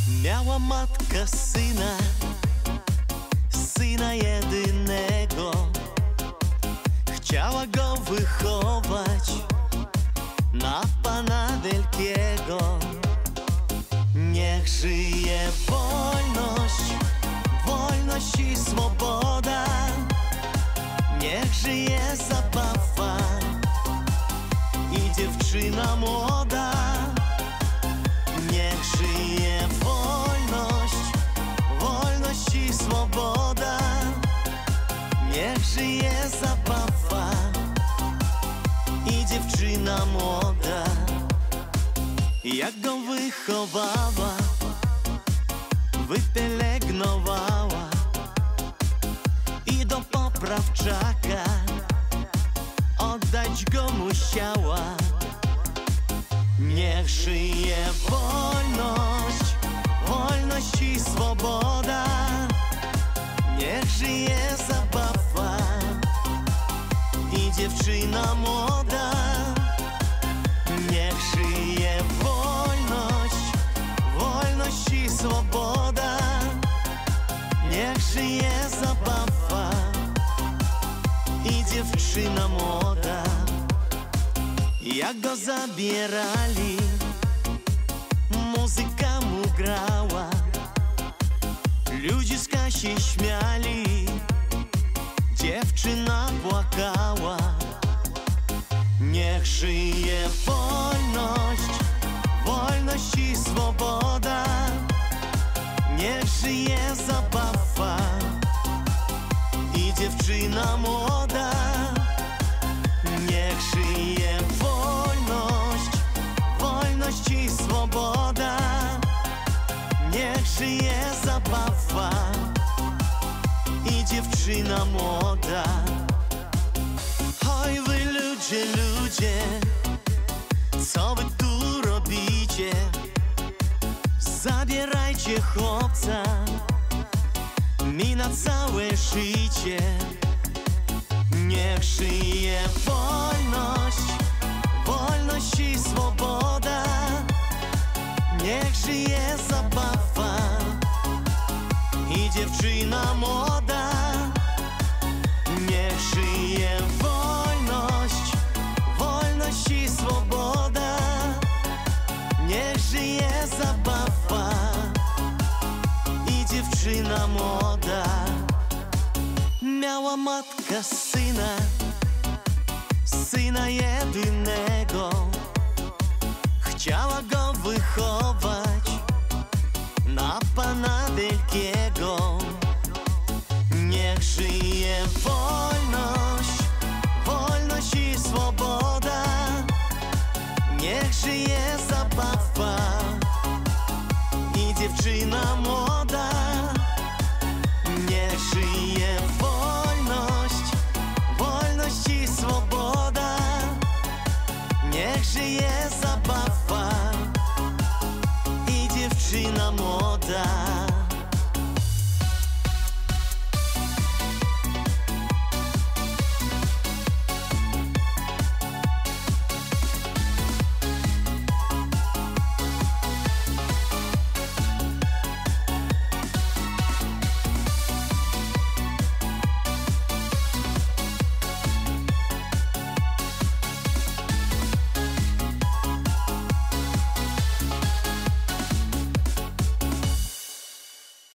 Miała matka syna jedynego. Chciała go wychować na Pana Wielkiego. Niech żyje wolność, wolność i swoboda. Niech żyje zabawa i dziewczyna młoda. Niech żyje wolność, wolność i swoboda. Niech żyje zabawa i dziewczyna młoda. Jak go wychowała, wypielęgnowała i do poprawczaka oddać go musiała. Niech żyje wolność, wolność i swoboda. Niech żyje zabawa i dziewczyna młoda. Niech żyje wolność, wolność i swoboda. Niech żyje zabawa i dziewczyna młoda. Jak go zabierali, muzyka mu grała, ludziska się śmiali, dziewczyna płakała. Niech żyje wolność, wolność i swoboda. Niech żyje zabawa i dziewczyna młoda. Niech żyje wolność, wolność i swoboda. Niech żyje zabawa i dziewczyna młoda. Oj wy ludzie, co wy tu robicie? Zabierajcie chłopca mi na całe życie. Niech żyje wolność, wolność i swoboda. Niech żyje zabawa i dziewczyna młoda. Niech żyje wolność, wolność i swoboda. Niech żyje zabawa i dziewczyna młoda. Miała matka syna jedynego. Chciała go wychować na Pana Wielkiego. Niech żyje wolność, wolność i swoboda. Niech żyje zabawa i dziewczyna młoda. Niech żyje wolność, wolność i swoboda. Niech żyje zabawa i dziewczyna młoda.